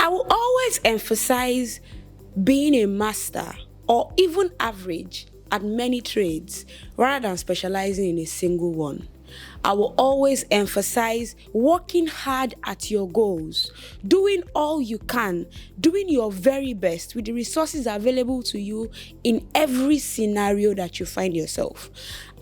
I will always emphasize being a master or even average at many trades rather than specializing in a single one. I will always emphasize working hard at your goals, doing all you can, doing your very best with the resources available to you in every scenario that you find yourself.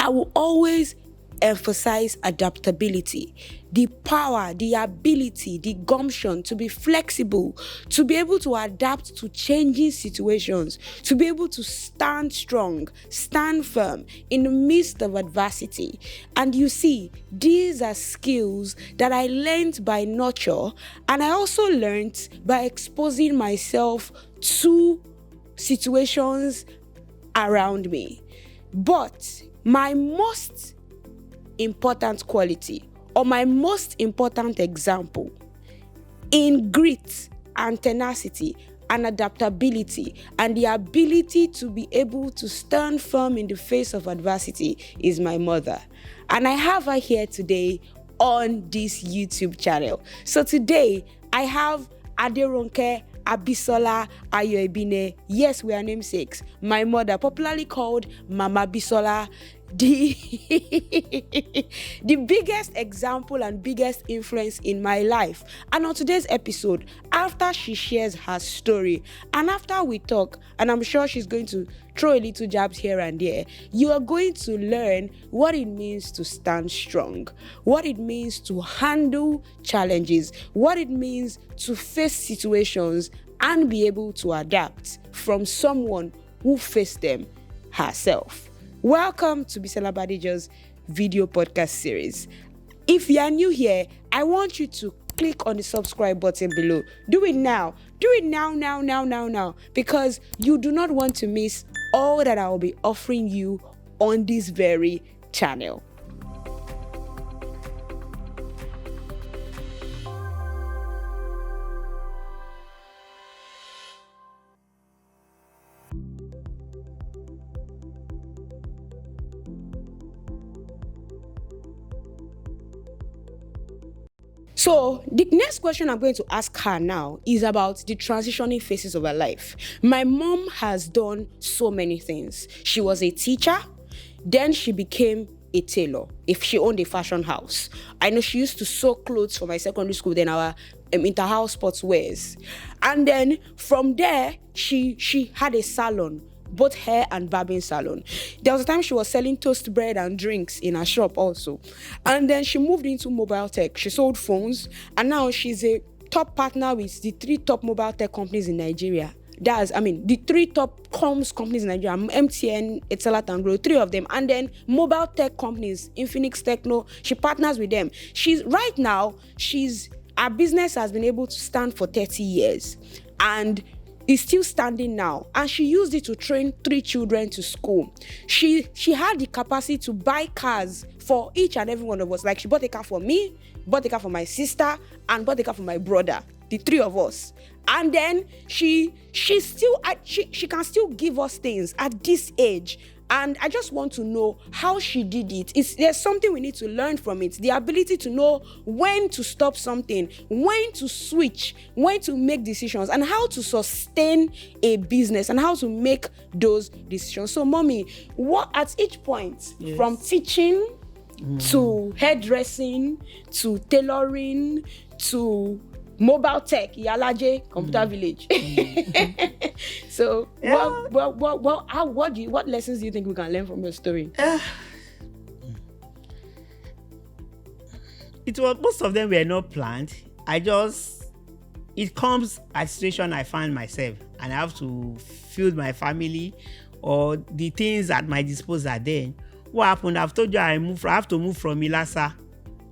I will always emphasize adaptability, the power, the ability, the gumption to be flexible, to be able to adapt to changing situations, to be able to stand strong, stand firm in the midst of adversity. And you see, these are skills that I learned by nurture, and I also learned by exposing myself to situations around me. But my most important quality or my most important example in grit and tenacity and adaptability and the ability to be able to stand firm in the face of adversity is my mother. And I have her here today on this YouTube channel. So today I have Aderonke Abisola Ayoebine. Yes, we are namesakes. My mother, popularly called Mama Bisola, the biggest example and biggest influence in my life. And on today's episode, after she shares her story and after we talk, and I'm sure she's going to throw a little jabs here and there, you are going to learn what it means to stand strong, what it means to handle challenges, what it means to face situations and be able to adapt from someone who faced them herself. Welcome to Bisola Badijo's video podcast series. If you are new here, I want you to click on the subscribe button below. Do it now. Do it now, because you do not want to miss all that I will be offering you on this very channel. So the next question I'm going to ask her now is about the transitioning phases of her life. My mom has done so many things. She was a teacher, then she became a tailor. If she owned a fashion house, I know she used to sew clothes for my secondary school, then our inter-house sports wears. And then from there, she had a salon, both hair and barbing salon. There was a time she was selling toast bread and drinks in her shop also. And then she moved into mobile tech. She sold phones, and now she's a top partner with the 3 top mobile tech companies in Nigeria. The 3 top comms companies in Nigeria, MTN, Etisalat and Glo, 3 of them. And then mobile tech companies, Infinix, Techno, she partners with them. Her business has been able to stand for 30 years. And is still standing now, and she used it to train 3 children to school. She had the capacity to buy cars for each and every one of us. Like, she bought a car for me, bought a car for my sister, and bought a car for my brother, the 3 of us. And then she can still give us things at this age. And I just want to know how she did it. There's something we need to learn from it. The ability to know when to stop something, when to switch, when to make decisions, and how to sustain a business and how to make those decisions. So, mommy, what at each point, yes, from teaching to hairdressing to tailoring to mobile tech, Yalaje, Computer Village. So, yeah. What lessons do you think we can learn from your story? Most of them were not planned. It comes at a situation I find myself, and I have to feed my family, or the things at my disposal. Then, what happened? I've told you I have to move from Ilasa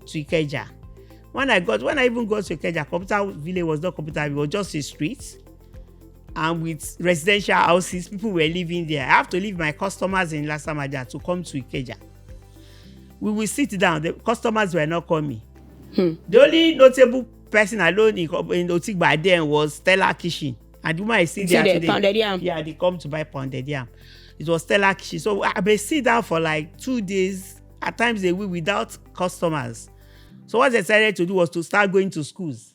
to Ikeja. When I even got to Ikeja, Computer Village was not Computer Village, it was just a street. And with residential houses, people were living there. I have to leave my customers in Lasamaja to come to Ikeja. We will sit down. The customers were not coming. The only notable person alone in Otik by then was Stella Kitchen. And the woman I see there today. Pounded yam. Yeah, they come to buy pounded yam. It was Stella Kitchen. So I may sit down for like 2 days, at times a week, without customers. So what they decided to do was to start going to schools.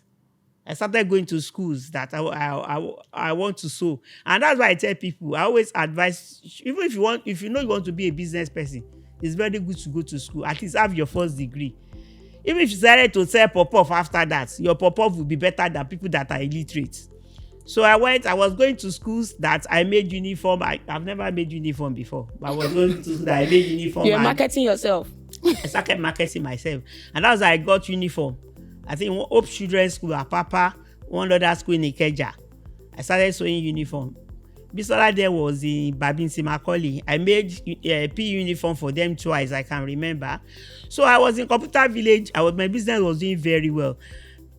I started going to schools that I want to sew. And that's why I tell people, I always advise, even if you know you want to be a business person, it's very good to go to school. At least have your first degree. Even if you decided to sell pop-off after that, your pop-off will be better than people that are illiterate. So I was going to schools that I made uniform. I've never made uniform before, but I was going to schools that I made uniform. You're marketing yourself. I started marketing myself. And that's how I got uniform. I think Hope Children's School at Papa, one other school in Ikeja. I started sewing uniform. Bisola there was in Babinsi Macaulay. I made a P uniform for them twice, I can remember. So I was in Computer Village. My business was doing very well.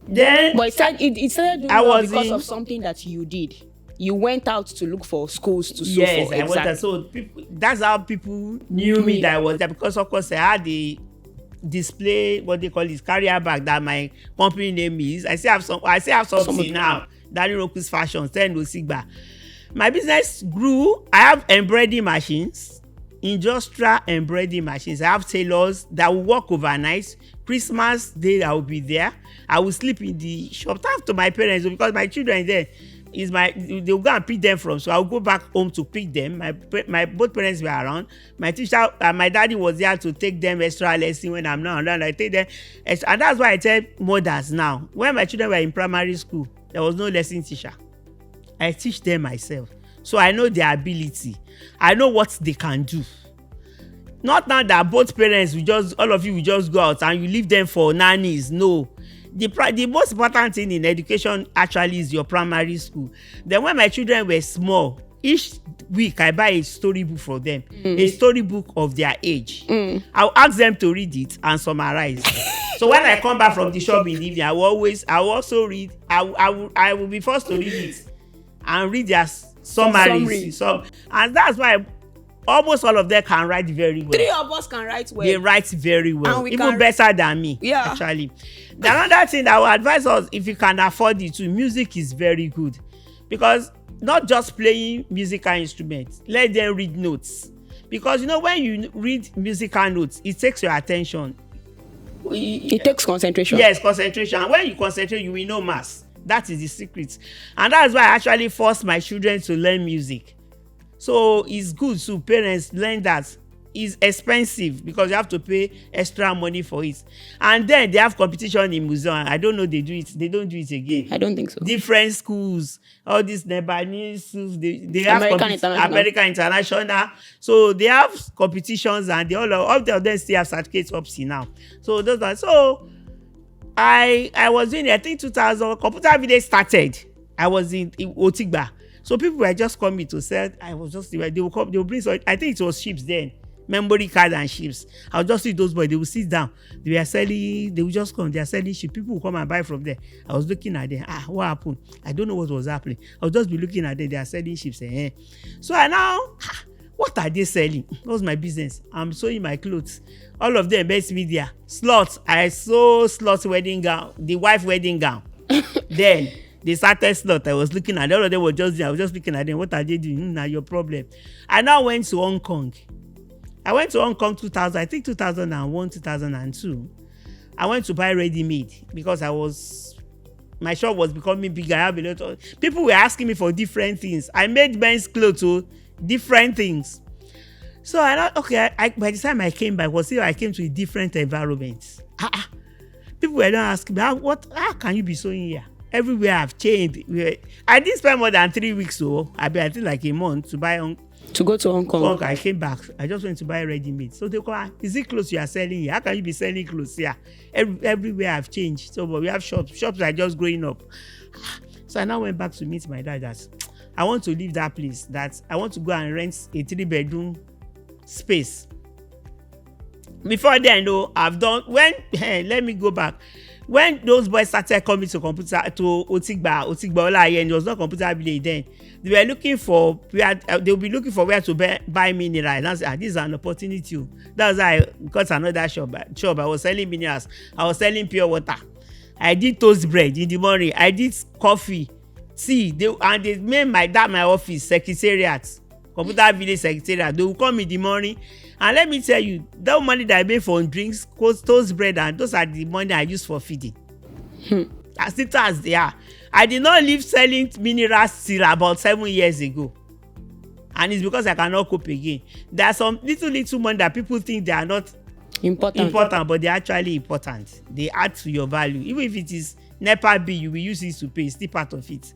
Then, but it started doing well because of something that you did. You went out to look for schools to sew for. Yes, I went there. So that's how people knew me that I was there, because of course I had the display, what they call this carrier bag that my company name is. I still have something now. Danny Roku's Fashion, Send Osigba. My business grew. I have embroidery machines, industrial embroidery machines. I have tailors that will work overnight. Christmas Day, I will be there. I will sleep in the shop. Talk to my parents, because my children there they will go and pick them from. So I'll go back home to pick them. My both parents were around. My teacher and my daddy was there to take them extra lesson when I'm not around. I take them, and that's why I tell mothers now. When my children were in primary school, there was no lesson teacher. I teach them myself. So I know their ability. I know what they can do. Not now that both parents all of you will just go out and you leave them for nannies. No. The most important thing in education actually is your primary school. Then when my children were small, each week I buy a storybook for them, a storybook of their age. I'll ask them to read it and summarize. So when I come back from the shop in the evening, I will also read. I will be forced to read it and read their summaries. And that's why almost all of them can write very well. 3 of us can write well. They write very well, even better than me. Yeah. Actually, another thing I would advise us, if you can afford it too, music is very good, because not just playing musical instruments, let them read notes, because when you read musical notes, it takes your attention. It takes concentration. Yes, concentration. And when you concentrate, you will know mass. That is the secret, and that's why I actually force my children to learn music. So it's good to parents learn that. It's expensive because you have to pay extra money for it. And then they have competition in museum. I don't know, they don't do it again. I don't think so. Different schools, all these Lebanese schools, they have American International. So they have competitions, and all of them still have certificates up to now. So those are I was in, I think 2000, Computer Village started. I was in Otigba. So people were just coming to sell. They will bring, so I think it was ships then, memory card and ships. I'll just see those boys, they will sit down. They will just come, they are selling ships. People will come and buy from there. I was looking at them. What happened? I don't know what was happening. I'll just be looking at them, they are selling ships. So I now, what are they selling? What's my business? I'm sewing my clothes. All of them best media. Slots. I sew Slot's wedding gown, the wife wedding gown. Then they started Slot. I was looking at them. All of them were just there. I was just looking at them. What are they doing? Now your problem. I now went to Hong Kong. I went to Hong Kong 2001, 2002. I went to buy ready-made because my shop was becoming bigger. I have a lot of people were asking me for different things. I made men's clothes too, different things. So I thought, okay, by the time I came back, I came to a different environment. People were not asking me, how can you be sewing here? Everywhere I've changed. I didn't spend more than 3 weeks, so I think like a month to buy to go to Hong Kong. I came back. I just went to buy ready-made. So they go, is it clothes you are selling here? How can you be selling clothes here? Everywhere I've changed. So but we have shops. Shops are just growing up. So I now went back to meet my dad. That I want to leave that place. That I want to go and rent a 3-bedroom space. Before then, though, let me go back. When those boys started coming to Otigba Olaye, and it was not Computer Village then, they were looking for they'll be looking for where to buy minerals. And I said, this is an opportunity. That's why I got another shop. I was selling minerals. I was selling pure water. I did toast bread in the morning. I did coffee, tea. They made my office secretariat, Computer Village secretariat. They will come in the morning. And let me tell you, that money that I made for drinks, toast bread, and those are the money I use for feeding. as little as they are. I did not leave selling minerals till about 7 years ago. And it's because I cannot cope again. There are some little money that people think they are not important, but they're actually important. They add to your value. Even if it is NEPA bill, you will use it to pay. It's still part of it.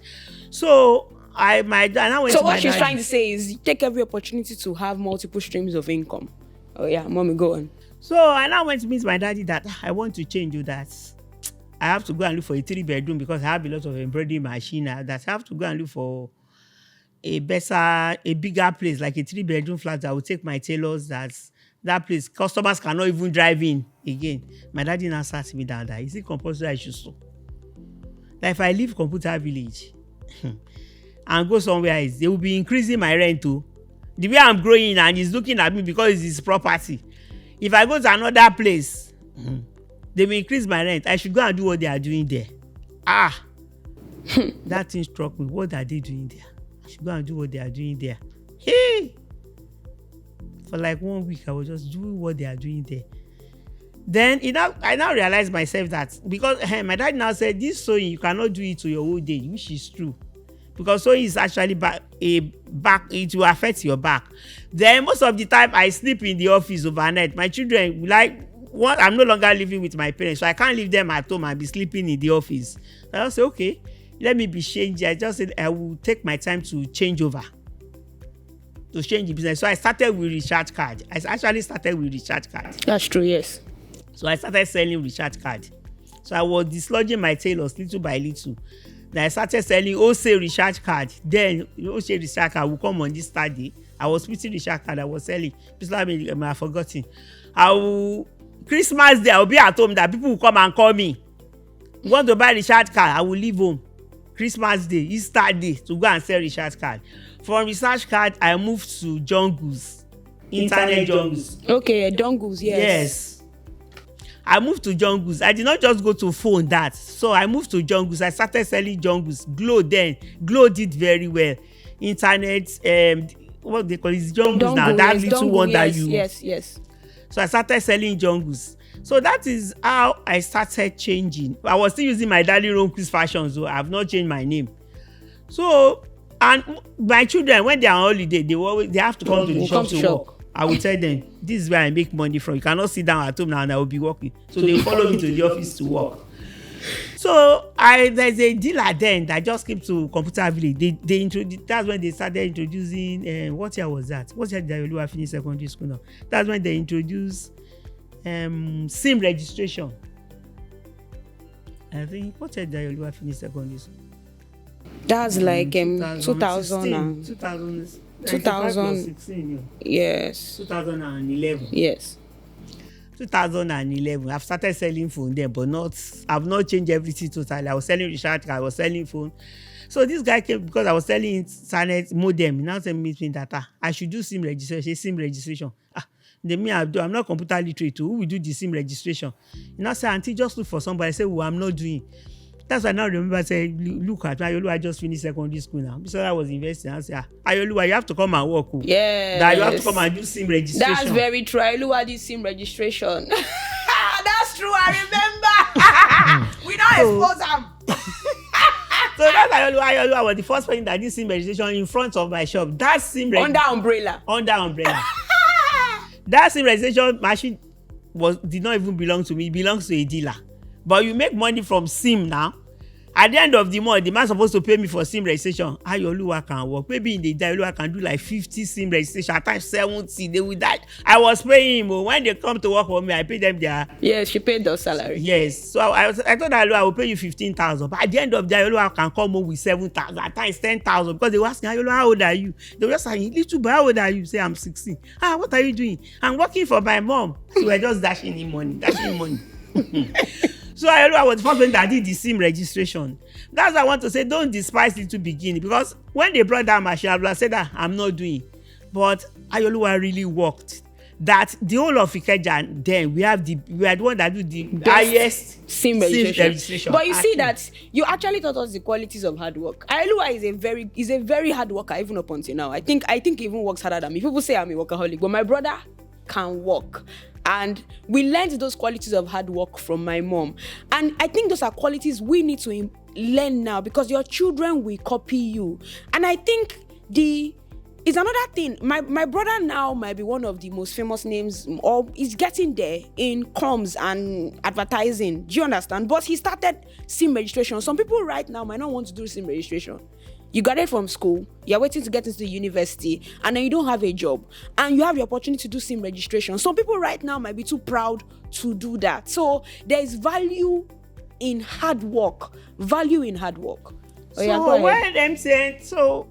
So what she's trying to say is take every opportunity to have multiple streams of income. Oh yeah, mommy, go on. So I now went to meet my daddy that I want to change that. I have to go and look for a 3-bedroom because I have a lot of embroidery machine. That I have to go and look for a bigger place, like a 3-bedroom flat that will take my tailors. That place customers cannot even drive in again. My daddy now sat me down that is it compulsory I should sew? Like if I leave Computer Village and go somewhere else, they will be increasing my rent too. The way I'm growing and he's looking at me because it's his property. If I go to another place, they will increase my rent. I should go and do what they are doing there. That thing struck me. What are they doing there? I should go and do what they are doing there. Hey! For like 1 week, I was just doing what they are doing there. Then I now realized myself that because my dad now said this sewing you cannot do it to your old age, which is true. Because sewing is actually it will affect your back. Then most of the time I sleep in the office overnight. My children I'm no longer living with my parents, so I can't leave them at home and be sleeping in the office. I just say, okay, let me be changed. I just said I will take my time to change over. To change the business. So I started with recharge card. I actually started with recharge card. That's true, yes. So I started selling recharge card. So I was dislodging my tailors little by little. Then I started selling wholesale recharge card. Then wholesale recharge card will come on this Saturday. I was putting recharge card. I was selling. People have forgotten. Christmas Day I will be at home that people will come and call me. You want to buy recharge card? I will leave home. Christmas Day, Easter Day to go and sell recharge card. From recharge card, I moved to jungles. Internet jungles. Okay, jungles, yes. Yes. I moved to jungles. I did not just go to phone that. So I moved to jungles. I started selling jungles. Glow did very well. Internet, what they call it, jungles now. That little one that you. Yes. So I started selling jungles. So that is how I started changing. I was still using my daddy own Chris Fashion, so I have not changed my name. So, and my children, when they are on holiday, they have to come to the shop to work. I will tell them, this is where I make money from. You cannot sit down at home now and I will be working. So they follow me to the office to work. So there's a dealer then that just came to Computer Village. They introduced. That's when they started introducing. What year was that? What year did I finish secondary school now? That's when they introduced SIM registration. I think what year did I finish secondary school? That's like 2000. 2016. Yes. 2011. Yes. 2011. I've started selling phone then, but I've not changed everything totally. I was selling recharge card, I was selling phone. So this guy came because I was selling internet modem. He now said me that I should do SIM registration. I'm not computer literate. Who will do the SIM registration? He now said, Auntie, just look for somebody. I said, well, I'm not doing. That's why I now remember I said, look at Ayolu, I just finished secondary school now. So I was investing. I said, Ayolu, you have to come and work. Yeah. That you have to come and do SIM registration. That's very true. Ayolu did SIM registration. That's true. I remember. We don't expose them. So that's Ayolu. I was the first person that did SIM registration in front of my shop. That SIM under umbrella. That SIM registration machine did not even belong to me. It belongs to a dealer. But you make money from SIM now. At the end of the month, the man supposed to pay me for SIM registration. Ayoluwa can work. Maybe in the day, Ayoluwa can do like 50 SIM registration. At times 70. They will die. I was paying him. When they come to work for me, I pay them their. Yes, she paid their salary. Yes. So I thought Ayoluwa I will pay you 15,000. But at the end of the day, Ayoluwa can come home with 7,000. At times 10,000. Because they were asking Ayoluwa, how old are you? They were just saying, little boy, how old are you? Say I'm 16. What are you doing? I'm working for my mom. So we're just dashing him money. So I was the first one that did the SIM registration. That's why I want to say, don't despise little beginning, because when they brought that machine, I would have said that I'm not doing. But Ayoluwa really worked. That the whole of Ikeja, then we are the one that do the highest SIM registration. But you see actually. that you actually taught us the qualities of hard work. Ayoluwa is a very hard worker even up until now. I think he even works harder than me. People say I'm a workaholic, but my brother can work. And we learned those qualities of hard work from my mom. And I think those are qualities we need to learn now, because your children will copy you. And I think it's another thing. My brother now might be one of the most famous names, or is getting there in comms and advertising. Do you understand? But he started SIM registration. Some people right now might not want to do SIM registration. You got it from school, you're waiting to get into the university, and then you don't have a job, and you have the opportunity to do SIM registration. Some people right now might be too proud to do that. So there is value in hard work. Value in hard work. So when MTN,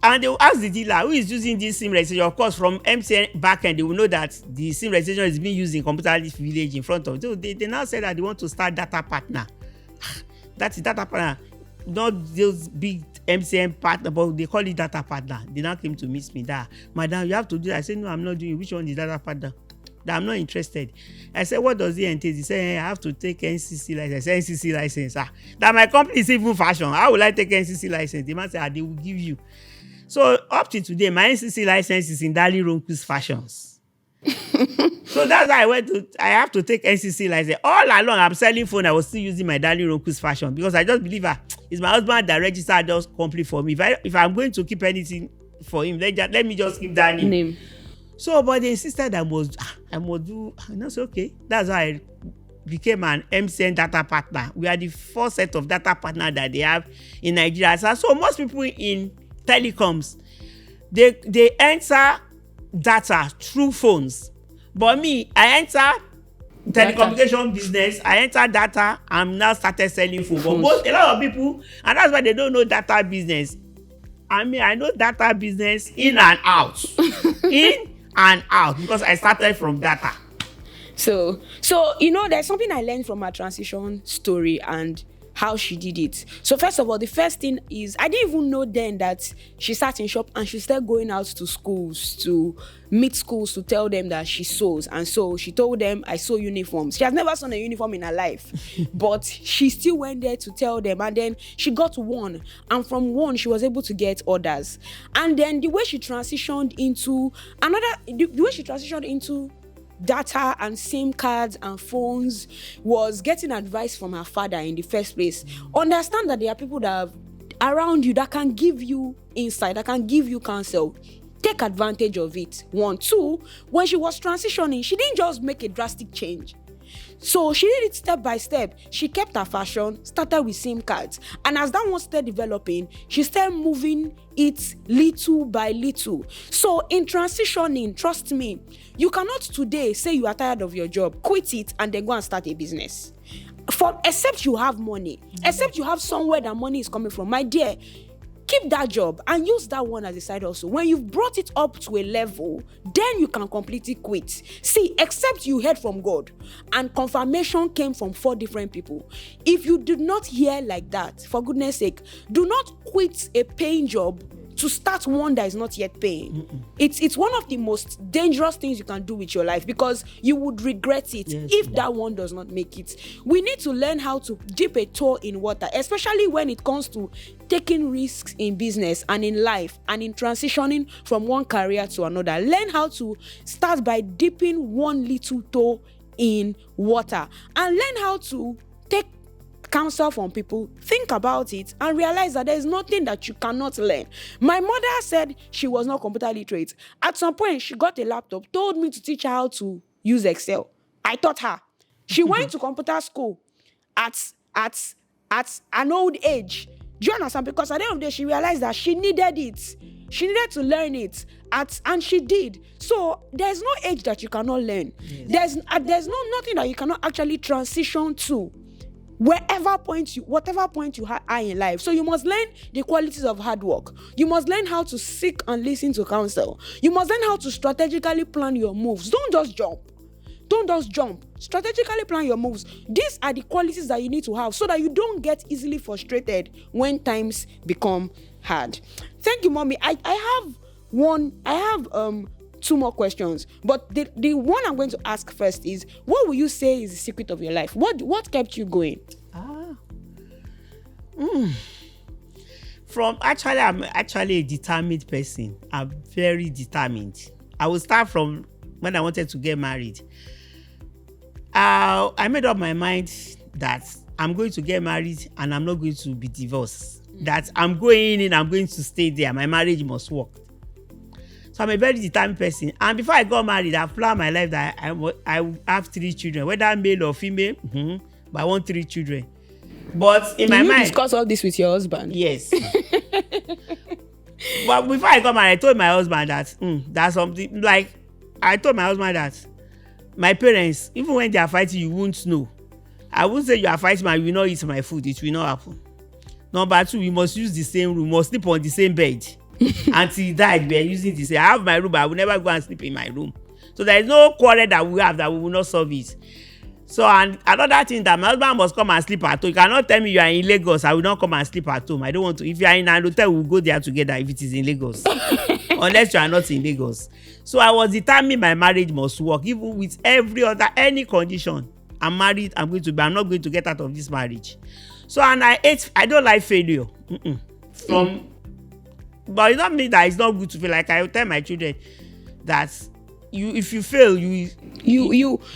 and they will ask the dealer who is using this SIM registration. Of course, from MTN backend, they will know that the SIM registration is being used in Computer Village in front of them. So they now say that they want to start data partner. That's data partner, not those big MCN partner, but they call it data partner. They now came to meet me that, madam, you have to do that. I said, no, I'm not doing it. Which one is data partner? That I'm not interested. I said, what does it entail? He said, hey, I have to take NCC license. I said, NCC license. That my company is even fashion. How will I take NCC license? The man said, they will give you. So up to today, my NCC license is in Dali Ronku's fashions. So that's why I have to take NCC license. All along, I'm selling phone. I was still using my Dali Ronku's fashion, because I just believe it's my husband that registered those company for me. If I'm going to keep anything for him, let me just keep that name. So, but they insisted I must do. And I said, okay. That's why I became an MCN data partner. We are the first set of data partner that they have in Nigeria. So most people in telecoms, they enter data through phones. But me, I enter telecommunication business, I enter data, I'm now started selling phone. But a lot of people, and that's why they don't know data business. I mean, I know data business in and out. In and out, because I started from data. So there's something I learned from her transition story and how she did it. So first of all, the first thing is, I didn't even know then that she sat in shop and she started going out to schools, to meet schools, to tell them that she sews. And so she told them, I sew uniforms. She has never sewn a uniform in her life, but she still went there to tell them. And then she got one, and from one she was able to get others. And then the way she transitioned into data and SIM cards and phones was getting advice from her father in the first place. Understand that there are people that are around you that can give you insight, that can give you counsel. Take advantage of it. 1, 2, when she was transitioning, she didn't just make a drastic change. So she did it step by step. She kept her fashion, started with SIM cards. And as that one started developing, she started moving it little by little. So in transitioning, trust me, you cannot today say you are tired of your job, quit it, and then go and start a business. Except you have money, except you have somewhere that money is coming from. My dear, keep that job and use that one as a side hustle. When you've brought it up to a level, then you can completely quit. See, except you heard from God and confirmation came from 4 different people. If you did not hear like that, for goodness sake, do not quit a paying job to start one that is not yet paying. It's one of the most dangerous things you can do with your life, because you would regret it if that one does not make it. We need to learn how to dip a toe in water, especially when it comes to taking risks in business and in life and in transitioning from one career to another. Learn how to start by dipping one little toe in water, and learn how to take counsel from people, think about it, and realize that there is nothing that you cannot learn. My mother said she was not computer literate. At some point, she got a laptop, told me to teach her how to use Excel. I taught her. She went to computer school at an old age. Do you understand? Because at the end of the day, she realized that she needed it. She needed to learn it, and she did. So there's no age that you cannot learn. There's nothing that you cannot actually transition to. Whatever point you are in life. So you must learn the qualities of hard work. You must learn how to seek and listen to counsel. You must learn how to strategically plan your moves. Don't just jump. Strategically plan your moves. These are the qualities that you need to have so that you don't get easily frustrated when times become hard. Thank you, mommy. I have 2 more questions, but the one I'm going to ask first is, what will you say is the secret of your life? What kept you going? I'm actually a determined person. I'm very determined. I will start from when I wanted to get married. I made up my mind that I'm going to get married and I'm not going to be divorced. That I'm going in, I'm going to stay there. My marriage must work. So I'm a very determined person. And before I got married, I planned my life that I have 3 children, whether male or female. But I want 3 children. But in my mind, you discuss all this with your husband? Yes. But before I got married, I told my husband that that's something like I told my husband that my parents, even when they are fighting, you won't know. I won't say you are fighting and you will not eat my food. It will not happen. Number 2, we must use the same room, must sleep on the same bed. Until he died, we are using the same. I have my room, but I will never go and sleep in my room. So there is no quarrel that we have that we will not solve it. So and another thing that my husband must come and sleep at home. You cannot tell me you are in Lagos, I will not come and sleep at home. I don't want to. If you are in an hotel, we will go there together if it is in Lagos. Unless you are not in Lagos. So I was determined my marriage must work, even with any condition. I'm married, I'm not going to get out of this marriage. So and I don't like failure. But it don't mean that it's not good to fail. Like I tell my children that if you fail, you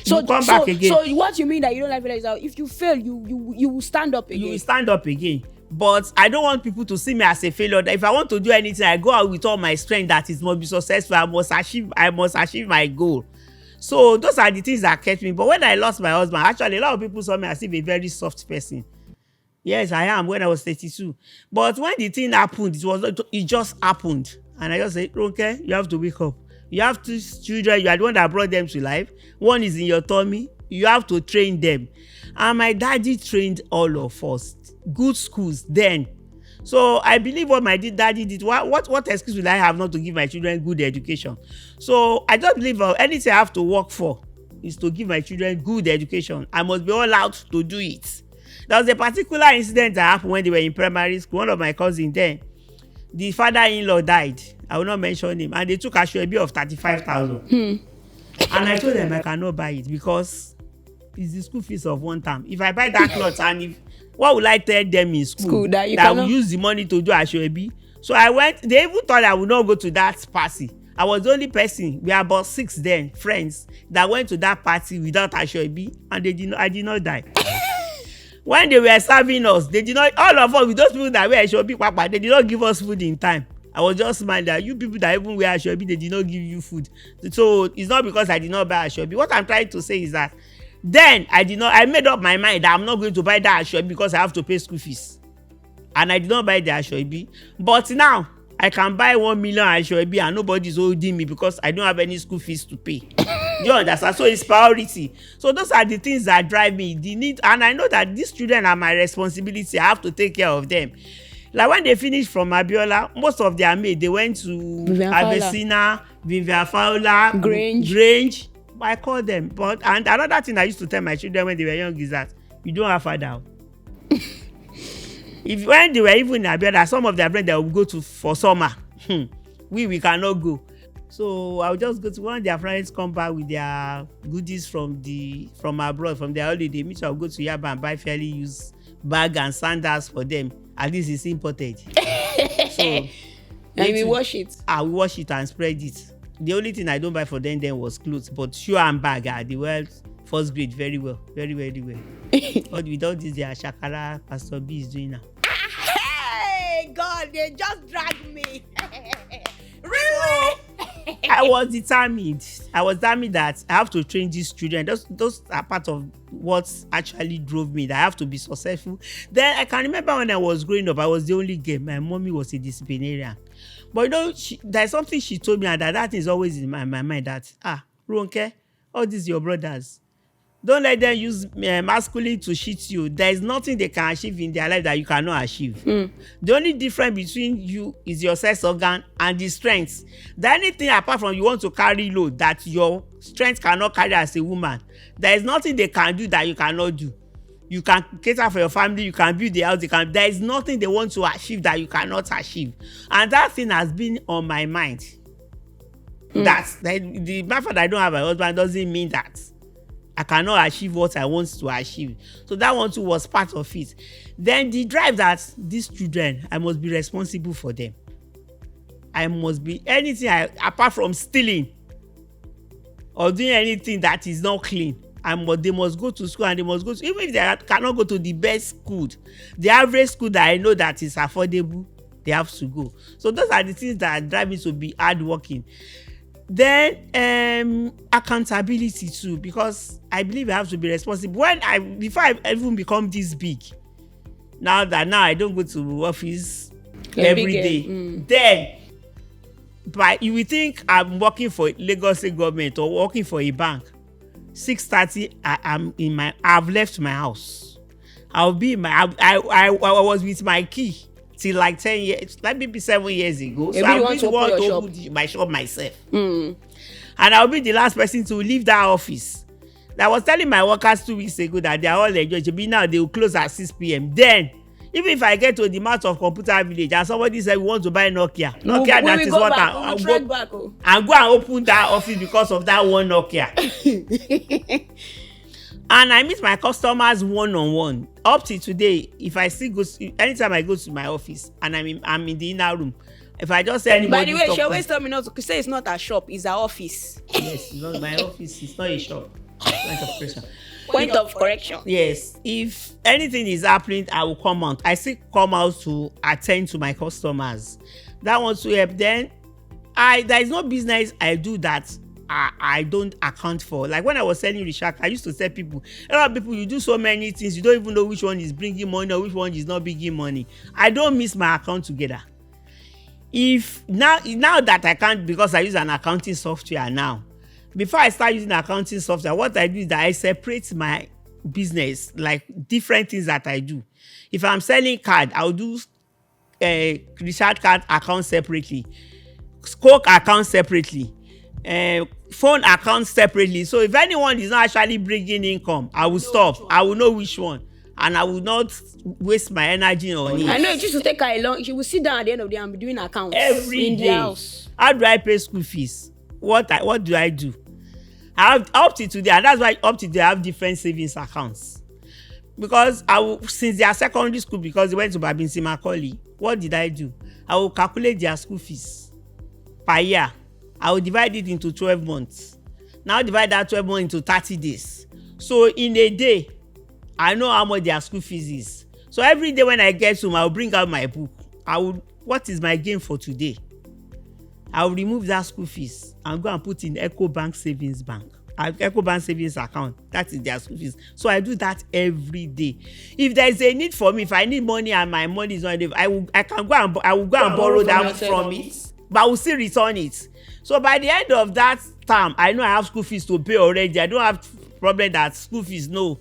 come back again. So what you mean that you don't like failure is that if you fail, you will stand up again. You will stand up again. But I don't want people to see me as a failure. That if I want to do anything, I go out with all my strength that it must be successful. I must achieve my goal. So those are the things that kept me. But when I lost my husband, actually a lot of people saw me as if a very soft person. Yes, I am when I was 32. But when the thing happened, it just happened. And I just said, okay, you have to wake up. You have 2 children. You are the one that brought them to life. One is in your tummy. You have to train them. And my daddy trained all of us. Good schools then. So I believe what my daddy did. What excuse will I have not to give my children good education? So I just believe anything I have to work for is to give my children good education. I must be all out to do it. There was a particular incident that happened when they were in primary school. One of my cousins then, the father-in-law died. I will not mention him. And they took a bill of 35,000. And I told them I cannot buy it because it's the school fees of one term. If I buy that cloth and what will I tell them in school that I will use the money to do Asoebi? So I went. They even thought I would not go to that party. I was the only person. We are about 6 then, friends, that went to that party without Asoebi, and I did not die. When they were serving us, they did not. All of us, with those people that wear Asoebi, Papa, they did not give us food in time. I was just smiling that you people that even wear Asoebi, they did not give you food. So it's not because I did not buy Asoebi. What I'm trying to say is that then I made up my mind that I'm not going to buy that Asoebi because I have to pay school fees. And I did not buy the Asoebi. But now I can buy 1 million Asoebi and nobody's holding me because I don't have any school fees to pay. You understand? So it's priority. So those are the things that drive me. The need, and I know that these children are my responsibility. I have to take care of them. Like when they finished from Abiola, most of their mates, they went to Avesina, Vivian Fowler, Grange. I call them. And another thing I used to tell my children when they were young is that you don't have father. When they were even in Abiola, some of their friends that would go to for summer. We cannot go. So I'll just go to one of their friends come back with their goodies from abroad, from their holiday. Me too, I'll go to Yaba and buy fairly used bag and sandals for them. At least it's imported. So and we wash it. I will wash it and spread it. The only thing I don't buy for them then was clothes, but shoe and bag they were first grade very well, very very well. But without this, their shakara Pastor B is doing now. Hey God, they just dragged me. Really? I was determined that I have to train these children. Those are part of what actually drove me, that I have to be successful. Then I can remember when I was growing up, I was the only girl. My mommy was a disciplinarian. But you know, there's something she told me, and that is always in my mind, that, Ronke, all these your brothers. Don't let them use masculine to cheat you. There is nothing they can achieve in their life that you cannot achieve. The only difference between you is your sex organ and the strength. There anything apart from you want to carry load that your strength cannot carry as a woman, there is nothing they can do that you cannot do. You can cater for your family, you can build the house, there is nothing they want to achieve that you cannot achieve. And that thing has been on my mind. That the fact that I don't have a husband doesn't mean that I cannot achieve what I want to achieve. So that one too was part of it. Then the drive that these children, I must be responsible for them. I must be anything apart from stealing or doing anything that is not clean. and they must go to school, and they must go to, even if they cannot go to the best school, the average school that I know that is affordable, they have to go. So those are the things that drive me to be hardworking. Then accountability too, because I believe I have to be responsible. Before I even become this big, now I don't go to office every day. Then but you will think I'm working for Lagos State government or working for a bank. 6:30 I've left my house. I'll be in my I was with my key till like 10 years, like maybe 7 years ago. So I really want to open my shop myself. And I'll be the last person to leave that office. I was telling my workers 2 weeks ago that they are all enjoying. Now they will close at 6 p.m. Then, even if I get to the mouth of Computer Village and somebody said we want to buy Nokia, that is what I'll go and open that office because of that one Nokia. And I meet my customers one-on-one. Up till today, if I still go, anytime I go to my office and I'm in the inner room, if I just say anybody. By the way, she always tell me not to say it's not a shop, it's an office. Yes, it's not my office, it's not a shop. Point of correction. Yes, if anything is happening, I will come out. I still come out to attend to my customers. That wants to help. Then there is no business I do that I don't account for. Like when I was selling Richard, I used to tell people, a lot of people, you do so many things, you don't even know which one is bringing money or which one is not bringing money. I don't mix my account together. If now that I can't, because I use an accounting software now. Before I start using accounting software, what I do is that I separate my business, like different things that I do. If I'm selling card, I'll do Richard card account separately, Coke account separately, phone account separately. So if anyone is not actually bringing income, I will stop. I will know which one, and I will not waste my energy on it. I know it used to take her along. She will sit down at the end of the day and be doing accounts every day. The house. How do I pay school fees? What do I do? I have up to today, and that's why up to today I have different savings accounts. Because since they are secondary school, because they went to Babinsi Macaulay, what did I do? I will calculate their school fees per year. I will divide it into 12 months. Now divide that 12 months into 30 days. So in a day, I know how much their school fees is. So every day when I get home, I will bring out my book. What is my gain for today? I will remove that school fees and go and put in EcoBank Savings Bank. EcoBank Savings account. That is their school fees. So I do that every day. If there is a need for me, if I need money and my money is not there, I will go and borrow that from it, but I will still return it. So by the end of that term, I know I have school fees to pay already. I don't have problem that school fees. No,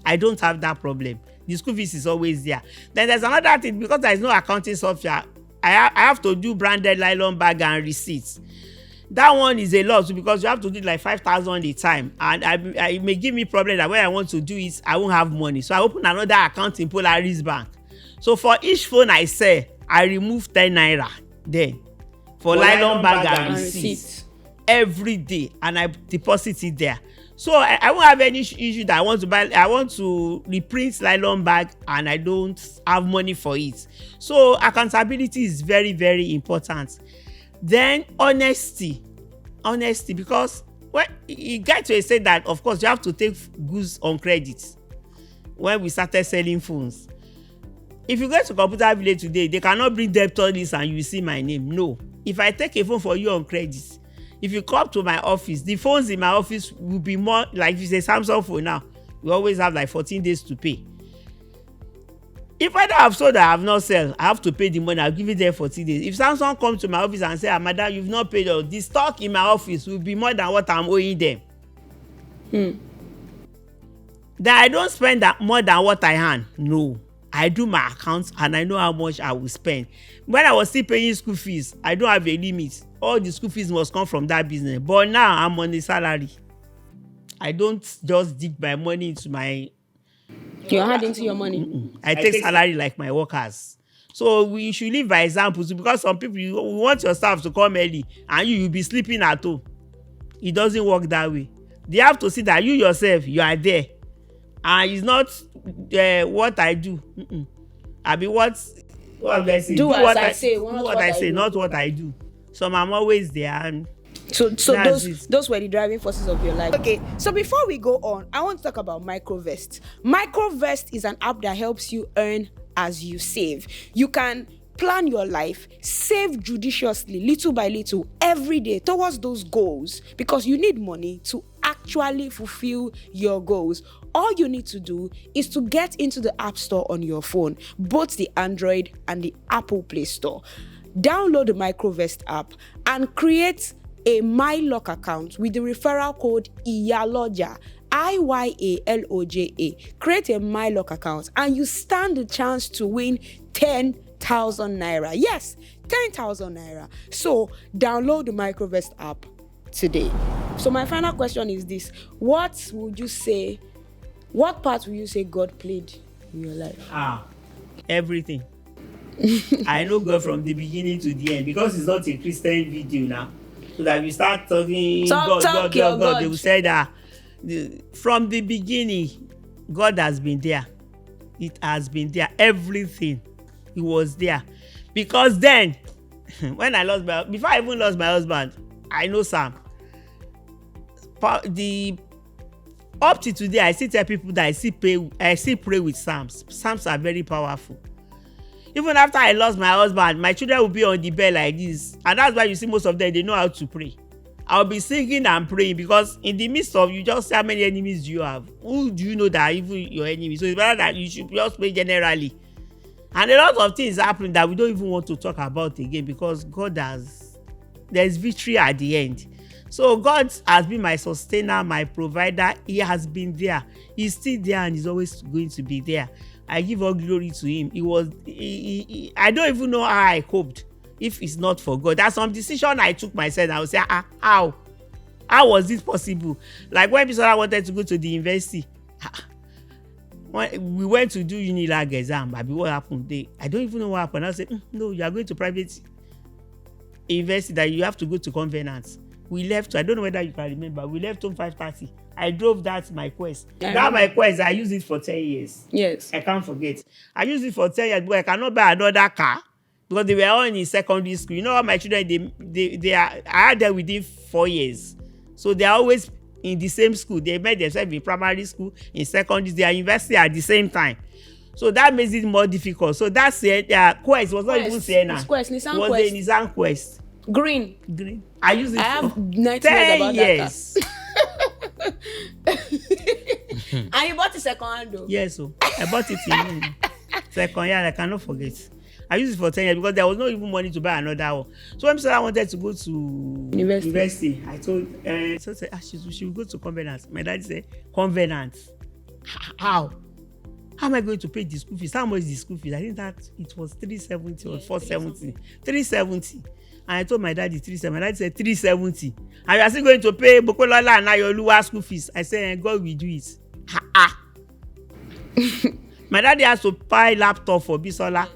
I don't have that problem. The school fees is always there. Then there's another thing, because there is no accounting software. I have to do branded nylon bag and receipts. That one is a lot because you have to do like 5,000 a time, and it may give me problem that when I want to do it, I won't have money. So I open another account in Polaris Bank. So for each phone I sell, I remove 10 naira then for nylon bag and receipts every day, and I deposit it there. So I won't have any issue that I want to reprint nylon bag and I don't have money for it. So accountability is very, very important. Then honesty, because when you get to a state that, of course, you have to take goods on credit. When we started selling phones, if you go to Computer Village today, they cannot bring debtor list and you see my name. No. If I take a phone for you on credit, if you come to my office, the phones in my office will be more, like if it's a Samsung phone now, we always have like 14 days to pay. If I don't have sold, I have not sold, I have to pay the money, I'll give it there 14 days. If Samsung comes to my office and say, madam, you've not paid, the stock in my office will be more than what I'm owing them. Then I don't spend more than what I earn. No. I do my accounts and I know how much I will spend. When I was still paying school fees, I don't have a limit. All the school fees must come from that business. But now I'm on a salary. I don't just dig my money into my... Your hand into your money. I take salary like my workers. So we should live by examples, because some people, you want your staff to come early and you'll be sleeping at home. It doesn't work that way. They have to see that you yourself, you are there. And it's not what I do. I be what I say. Do as I say, not what I do. So I'm always there. And So That's those it. those were the driving forces of your life. Okay, so before we go on, I want to talk about Microvest. Microvest is an app that helps you earn as you save. You can plan your life, save judiciously, little by little, every day towards those goals, because you need money to actually fulfill your goals. All you need to do is to get into the App Store on your phone, both the Android and the Apple Play Store. Download the Microvest app and create a MyLock account with the referral code IYALOJA, IYALOJA. Create a MyLock account and you stand the chance to win 10,000 naira. Yes, 10,000 naira. So download the Microvest app today. So my final question is this: what part would you say God played in your life? Everything. I know God from the beginning to the end, because it's not a Christian video now. So that we start talking God, they will say that from the beginning, God has been there. It has been there. Everything, it was there. Because then, before I even lost my husband, I know Sam. Up to today, I still tell people that I still pray with Psalms. Psalms are very powerful. Even after I lost my husband, my children will be on the bed like this. And that's why you see most of them, they know how to pray. I'll be singing and praying, because in the midst of, you just say how many enemies do you have? Who do you know that are even your enemies? So it's better that you should just pray generally. And a lot of things happen that we don't even want to talk about again, because there's victory at the end. So God has been my sustainer, my provider. He has been there. He's still there, and he's always going to be there. I give all glory to him. I don't even know how I coped if it's not for God. That's some decision I took myself. I would say, how was this possible? Like when Bisola wanted to go to the university, when we went to do Unilag exam, what happened? I don't even know what happened. I said, no, you are going to private university that you have to go to Covenant. We left, I don't know whether you can remember, we left home 5:30. I drove my Quest. My Quest, I used it for 10 years. Yes. I can't forget. I used it for 10 years, but I cannot buy another car because they were all in secondary school. You know what, my children, I had them within 4 years. So they are always in the same school. They met themselves in primary school, in secondary, they are university at the same time. So that makes it more difficult. So that's Quest was not even Sienna. It was Nissan Quest. The Nissan Quest. Green. I use it I for have nightmares about years. That car. And you bought it second hand though? Yes, so I bought it in second hand. I cannot forget. I used it for 10 years because there was not even money to buy another one. So when I wanted to go to university, I told she would go to Covenant. My dad said, Covenant? How am I going to pay the school fees? How much is the school fees? I think that it was 370 or 470. 370. And I told my daddy 370. My dad said 370. And you are still going to pay Bokolola and Ayoluwa school fees. I said, God will do it. My daddy has to buy laptop for Bisola.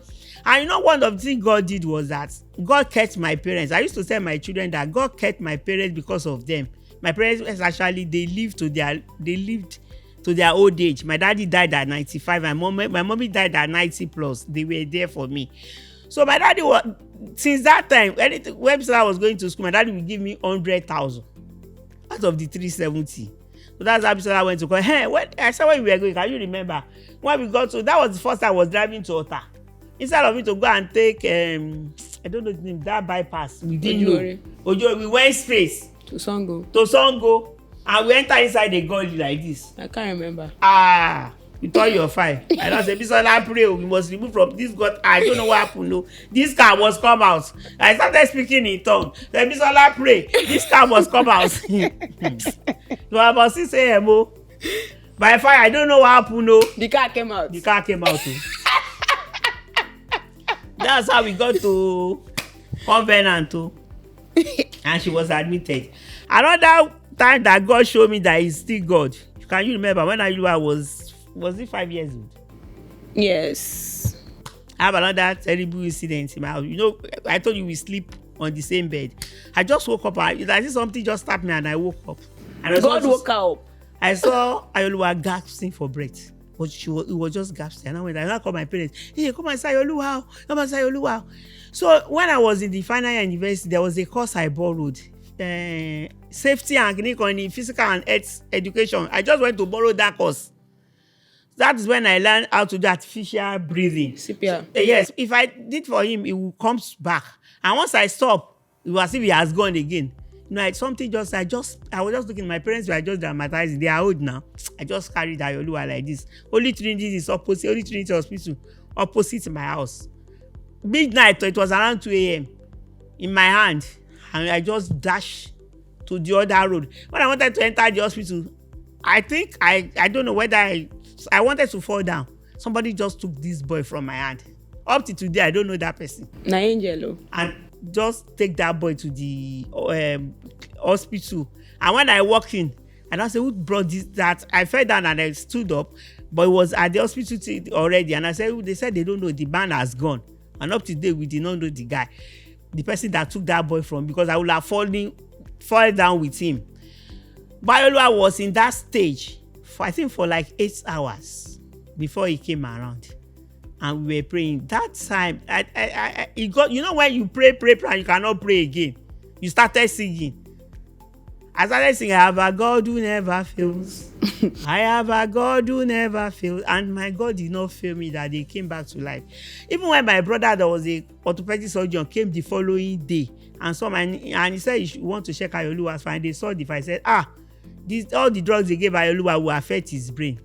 And you know, one of the things God did was that God kept my parents. I used to tell my children that God kept my parents because of them. My parents actually, they lived to their old age. My daddy died at 95. My mommy died at 90 plus. They were there for me. So my daddy was, since that time, when I was going to school, my daddy would give me 100,000 out of the 370. So that's how Bisola went to call. Hey, I said when we were going, can you remember? When we got to, that was the first time I was driving to Ota. Instead of me to go and take, I don't know the name, that bypass, we didn't know. Ojo, we went straight to Songo. And we enter inside the gully like this. I can't remember. You thought you're fine. I don't say, Bisola, pray, we must remove from this God. I don't know what happened. No, this car must come out. I started speaking in tongue. Then Bisola, pray, this car must come out. So I must still say, Emo. By fire, I don't know what happened. No, the car came out. Too. That's how we got to Covenant too. And she was admitted. Another time that God showed me that he's still God. Can you remember when Ayuwa was it 5 years old? Yes. I have another terrible incident in my house. You know, I told you we sleep on the same bed. I just woke up. I think something just tapped me and I woke up. And God woke up. I saw Ayoluwa gasping for breath. But it was just gasping. And I called my parents. Hey, come and say Ayoluwa. So when I was in the final year university, there was a course I borrowed. safety and clinical in physical and health education. I just went to borrow that course. That is when I learned how to do artificial breathing. CPR. Yes, if I did for him, it will come back. And once I stop, it was as if he has gone again. You know, something just, I was just looking, my parents were just dramatizing. They are old now. I just carried Ayoluwa like this. Holy Trinity is opposite, Holy Trinity Hospital, opposite my house. Midnight, it was around 2 a.m. in my hand. And I just dashed to the other road. When I wanted to enter the hospital, I think, I don't know whether I wanted to fall down. Somebody just took this boy from my hand. Up to today, I don't know that person. Na angel. And just take that boy to the hospital. And when I walked in, and I said, who brought this? That I fell down and I stood up, but it was at the hospital already. And I said, they said they don't know, the man has gone. And up to today, we did not know the guy, the person that took that boy from, because I would have fallen down with him. Bayolua was in that stage for like 8 hours before he came around. And we were praying. That time, he got, you know, when you pray, and you cannot pray again. You started singing. I started singing, I have a God who never fails. I have a God who never fails. And my God did not fail me that they came back to life. Even when my brother, that was a orthopedic surgeon, came the following day and saw and he said, you want to check Ayoluwa's fine. They saw the fine. I said, all the drugs they gave Ayoluwa will affect his brain.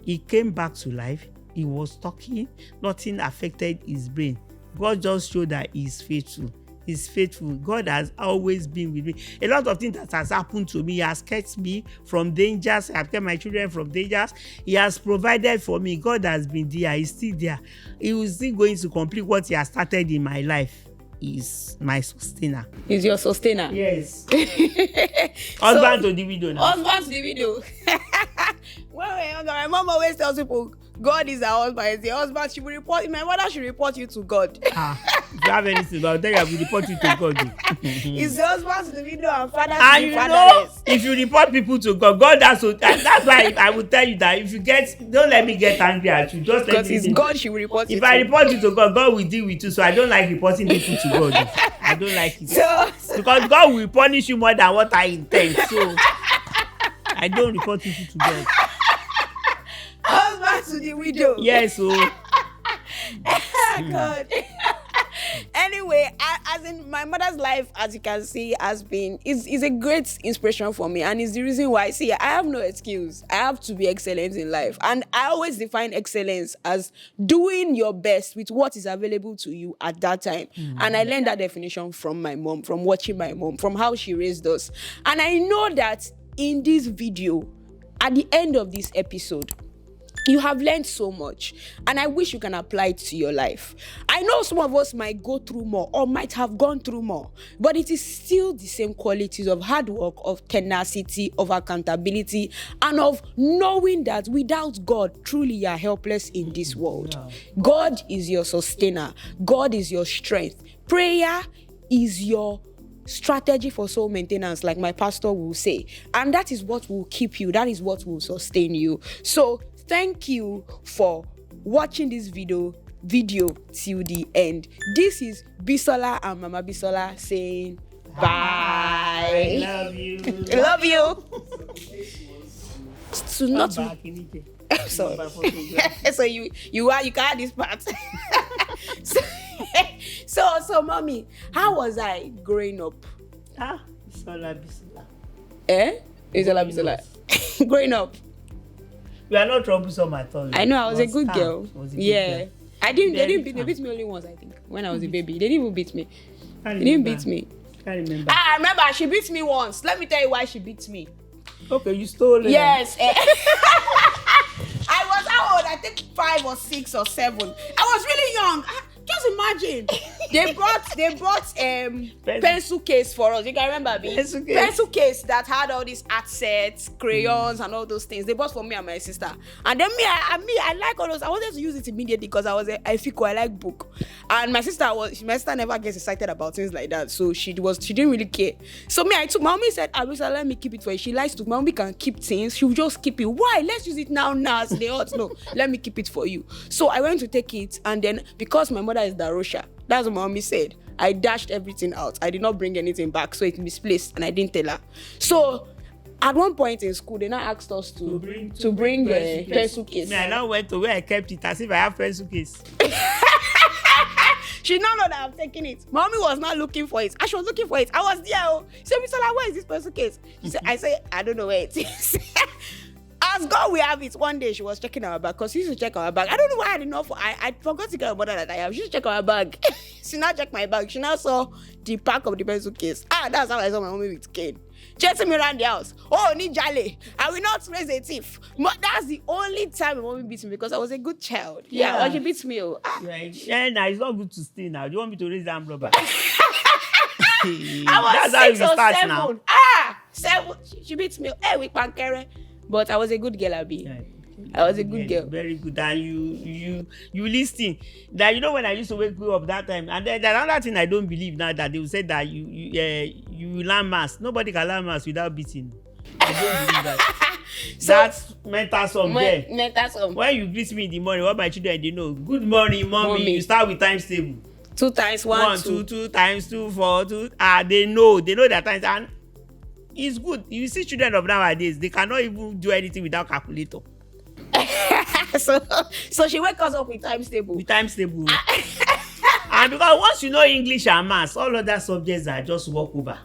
He came back to life. He was talking. Nothing affected his brain. God just showed that he's faithful. He's faithful. God has always been with me. A lot of things that has happened to me, he has kept me from dangers. He has kept my children from dangers. He has provided for me. God has been there. He's still there. He is still going to complete what he has started in my life. Is my sustainer. He's your sustainer. Yes. Husband to the widow now. Husband to the widow. Well, my mom always tells people, God is our husband. Is the husband. She will report. My mother should report you to God. If you have anything, I'll tell you, I will report you to God. It's the husband to the widow and father to And the you fatherless. know, if you report people to God, God has to. That's why I will tell you that if you don't let me get angry at you. Just let Because me. it's God she will report you If to. I report you to God, God will deal with you. So I don't like reporting people to God. I don't like it. Because God will punish you more than what I intend. So I don't report people to God. Husband to the widow. Yes, so. God. Anyway, as in my mother's life, as you can see, is a great inspiration for me, and it's the reason why. See, I have no excuse. I have to be excellent in life, and I always define excellence as doing your best with what is available to you at that time. And I learned that definition from my mom, from watching my mom, from how she raised us. And I know that in this video, at the end of this episode, you have learned so much, and I wish you can apply it to your life. I know some of us might go through more or might have gone through more, but it is still the same qualities of hard work, of tenacity, of accountability, and of knowing that without God, truly you are helpless in this world. God is your sustainer. God is your strength. Prayer is your strategy for soul maintenance, like my pastor will say, and that is what will keep you. That is what will sustain you. So thank you for watching this video till the end. This is Bisola and Mama Bisola saying bye. I love you. Love you. So not to, so you can add this part. so mommy, how was I growing up? Bisola. Bisola. Growing up. You are not troublesome at all. I know, I was a good girl. Girl. They didn't beat me. They beat me only once, I think, when I was a baby. They didn't even beat me. They didn't beat me. Can't remember. I remember she beat me once. Let me tell you why she beat me. Okay, you stole it. Yes. I was how old? I think 5 or 6 or 7. I was really young. Just imagine. They brought pencil case for us. You can remember me? Pencil case that had all these art sets, crayons, and all those things. They bought for me and my sister. And then I like all those. I wanted to use it immediately because I fico. I like book. And my sister never gets excited about things like that. So she didn't really care. So I took. My mommy said, "Arisa, let me keep it for you." She likes to. My mommy can keep things. She'll just keep it. Why? Let's use it now. As they ought. No, let me keep it for you. So I went to take it, and then because my mother is Darosha, that's what my mommy said. I dashed everything out. I did not bring anything back, so it misplaced, and I didn't tell her. So at one point in school, they now asked us to bring a pencil case. Me, I now went to where I kept it as if I have pencil case. She now know that I'm taking it. Mommy was not looking for it. She was looking for it. I was there. Oh. She said, Mr. Where is this pencil case? She said, I said, I don't know where it is. As God we have it. One day she was checking our bag because she used to check our bag. I don't know why I didn't know. I forgot to get a mother that I have. She used to check our bag. She now checked my bag. She now saw the pack of the pencil case. That's how I saw my mommy with cane. Chasing me around the house. Oh, ni jale. I will not raise a thief. That's the only time my mommy beats me because I was a good child. Yeah, or she beats me. Yeah, now it's not good to steal now. Do you want me to raise armed robber? I was 6 or 7. Now. 7. She beats me. Hey, with pankere. But I was a good girl, Abi. Yeah. I was a good girl. Very good. And you listen. That when I used to wake you up that time, and then another thing I don't believe now that they will say that you learn maths. Nobody can learn maths without beating. I don't believe that. So, that's mental sum there. Mental sum. When you greet me in the morning, what my children they know? Good morning, mommy. You start with times table. 2 times 1, 2. 2 times 2, 4, 2. They know that times, and it's good. You see children of nowadays, they cannot even do anything without calculator. so she wakes us up with times table. And because once you know English and maths, all other subjects are just walk over.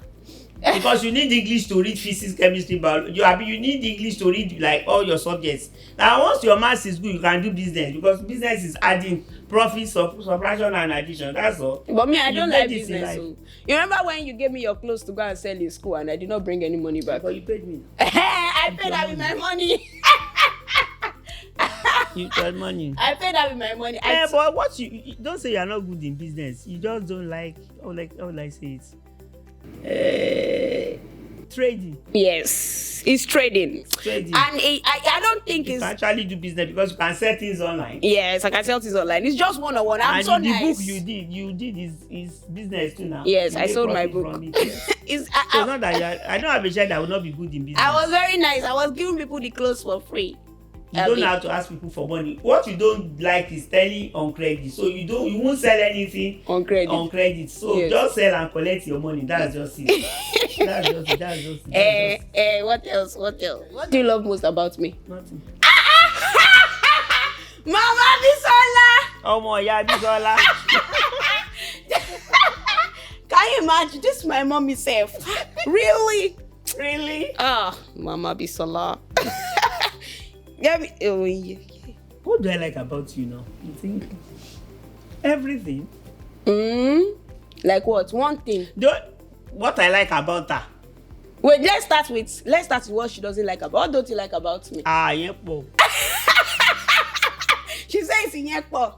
Because you need English to read physics, chemistry, biology. You need English to read like all your subjects. Now once your maths is good, you can do business because business is adding profit, subtraction and addition. That's all. But me, I don't like business. So. You remember when you gave me your clothes to go and sell in school and I did not bring any money back? But you paid me. I paid that with my money. You got money. I paid that with my money. But what you don't say you're not good in business. You just don't like how will I say it? Trading. Yes, it's trading. Trading. And I don't think you can actually do business because you can sell things online. Yes, I can sell things online. It's just one-on-one. I'm so nice. And the book you did is business too now. Yes, I sold my book. It's not that I don't have a child that will not be good in business. I was very nice. I was giving people the clothes for free. You don't have to ask people for money. What you don't like is selling on credit. So you won't sell anything on credit. So just sell and collect your money. That's just it. That's just it. What else? What do you love most about me? Nothing. Mama Bisola! Oh my God, Bisola. Can you imagine? This is my mommy self. Really? Mama Bisola. What do I like about you now? You think everything? Like what? One thing. What I like about her. Wait, let's start with what she doesn't like about. What don't you like about me? Yepo. She says in Yepo.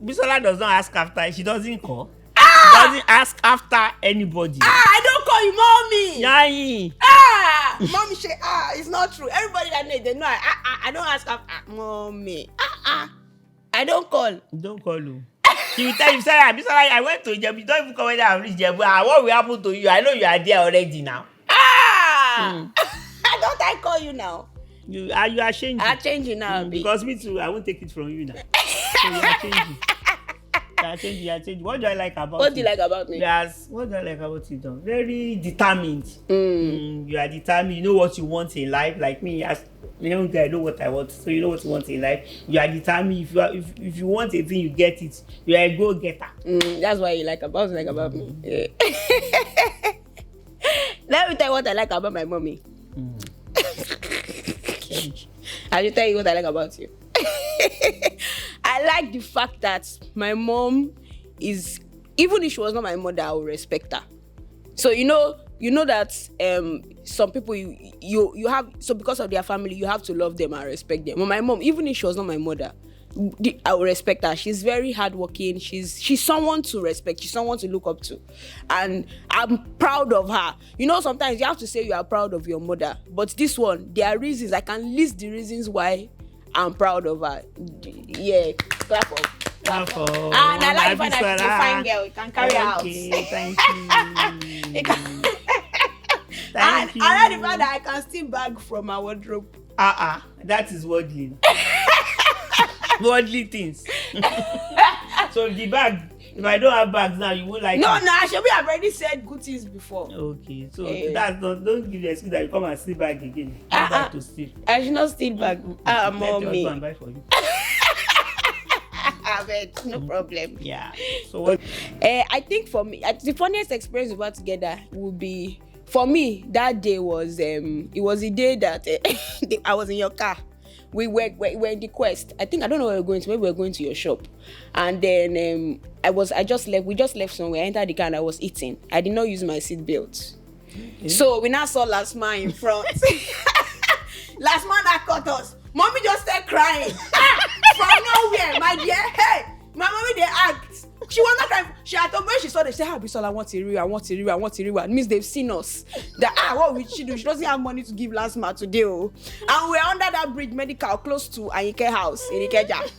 Bisola does not ask after. She doesn't call. She doesn't ask after anybody. I don't call you mommy. Yayi. Mommy say it's not true. Everybody that knows they know I don't ask after mommy. I don't call. You don't call you. She will tell you, say, Bisola, I went to Jebu. You don't even come when I reach Jebu. What will happen to you? I know you are there already now. Don't I call you now? You are changing. I'm changing now. Because me too, I won't take it from you now. So you are changing. You are changing. What do I like about you? What do you like about me? Yes. What do I like about you, though? Very determined. You are determined. You know what you want in life. Like me, as I know what I want. So you know what you want in life. You are determined. If you want a thing, you get it. You are a go-getter. That's what you like about me. Yeah. Let me tell you what I like about my mommy. I'll tell you what I like about you. I like the fact that my mom is, even if she was not my mother, I would respect her. So you know that some people you have, so because of their family you have to love them and respect them. But my mom, even if she was not my mother, I would respect her. She's very hardworking. She's someone to respect. She's someone to look up to, and I'm proud of her. Sometimes you have to say you are proud of your mother, but this one, there are reasons. I can list the reasons why I'm proud of her. Yeah, clap up. And I like the fact that she's a fine girl. You can carry her out. Thank you. And I like the fact that I can still bag from my wardrobe. That is worldly. Worldly things. So the bag, If I don't have bags now, you won't like No, it. no, Shebi, I've already said good things before. Okay, so that's not. Don't give the excuse that you come and steal bag again. Come back to steal. I should not steal back. Let your Mommy. husband buy for you. No problem. Yeah. So what? I think for me, the funniest experience we've had together would be, for me, that day was it was the day that I was in your car. We were in the Quest. I don't know where we're going to. Maybe we're going to your shop. And then I just left. We just left somewhere. I entered the car and I was eating. I did not use my seat belt. Okay. So we now saw last man in front. Last man that caught us. Mommy just started crying. From nowhere, my dear. Hey, my mommy, they act. She was not crying. She had told me when she saw them, she said, Bisola, I want to read. It means they've seen us. That what will she do? She doesn't have money to give last month today. Oh. And we're under that bridge medical close to Ayike house in Ikeja.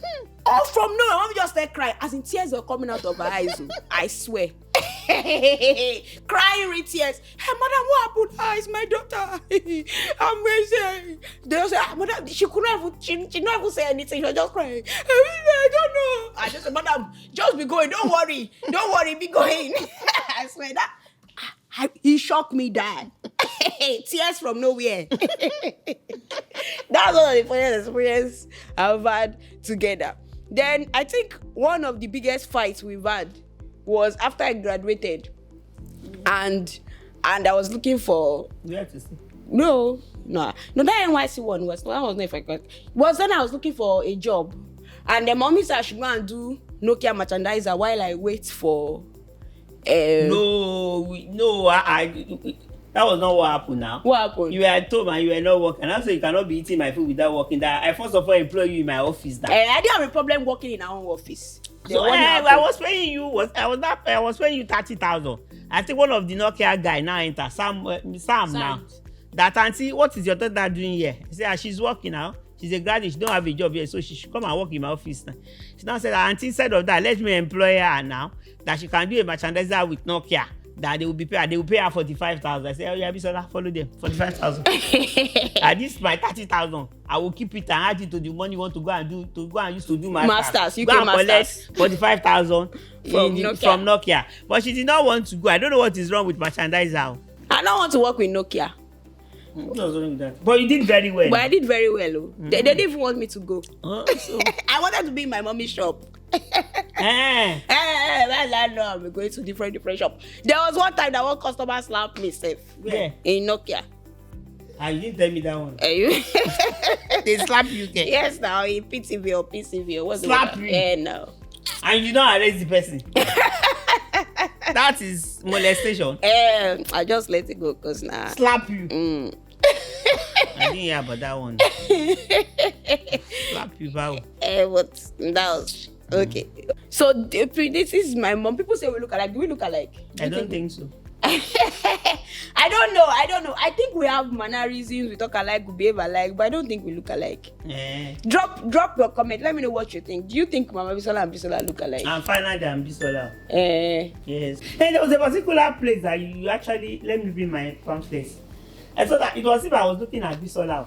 All from nowhere, mommy just started crying. As in tears were coming out of her eyes. I swear. Crying with tears. Hey, madam, what happened? It's my daughter. I'm crazy. They just said, madam, she couldn't even say anything. She was just crying. I don't know. I just said, madam, just be going. Don't worry, be going. I swear that he shocked me, dad. Tears from nowhere. That's one of the funniest experiences I've had together. Then I think one of the biggest fights we've had was after I graduated, and I was looking for. We had to see. No, that NYC one was. That was not if I got. Was then I was looking for a job, and the mommy said I should go and do Nokia merchandiser while I wait for. No, I that was not what happened now. What happened? You were at home and you were not working. Also, you cannot be eating my food without working. That I first of all employ you in my office. That I didn't have a problem working in our own office. So I was paying you I was paying you 30,000. I think one of the Nokia guy now enter Sam now. That auntie, what is your daughter doing here? He said she's working now. She's a graduate. She don't have a job here, so she should come and work in my office now. She now said, auntie, instead of that, let me employ her now that she can do a merchandiser with Nokia. That they will pay her 45,000. I said, oh yeah, Bisola, follow them. 45,000. And this is my 30,000. I will keep it and add it to the money you want to go and use to do masters. You go and masters. collect 45,000 from Nokia. But she did not want to go. I don't know what is wrong with merchandiser. I don't want to work with Nokia. What was wrong with that? But you did very well. But I did very well. Mm-hmm. They didn't even want me to go. So. I wanted to be in my mommy's shop. I'm going to different shop. There was one time that one customer slapped me safe. Where? In Nokia. You didn't tell me that one. They slap you again. Yes, now in PTV or PCV. What's slap you? Yeah, no. And you don't arrest the person. That is molestation. I just let it go because now. Slap you. I didn't hear about that one. Slap you, wow. But that was okay. So this is my mom. People say we look alike. Do we look alike? I don't think so. I don't know. I think we have mannerisms. We talk alike, we behave alike, but I don't think we look alike. Drop your comment. Let me know what you think. Do you think Mama Bisola and Bisola look alike? I'm finer than Bisola. Yes. Hey, there was a particular place that you actually let me bring my pamphlets. I thought that it was if I was looking at Bisola.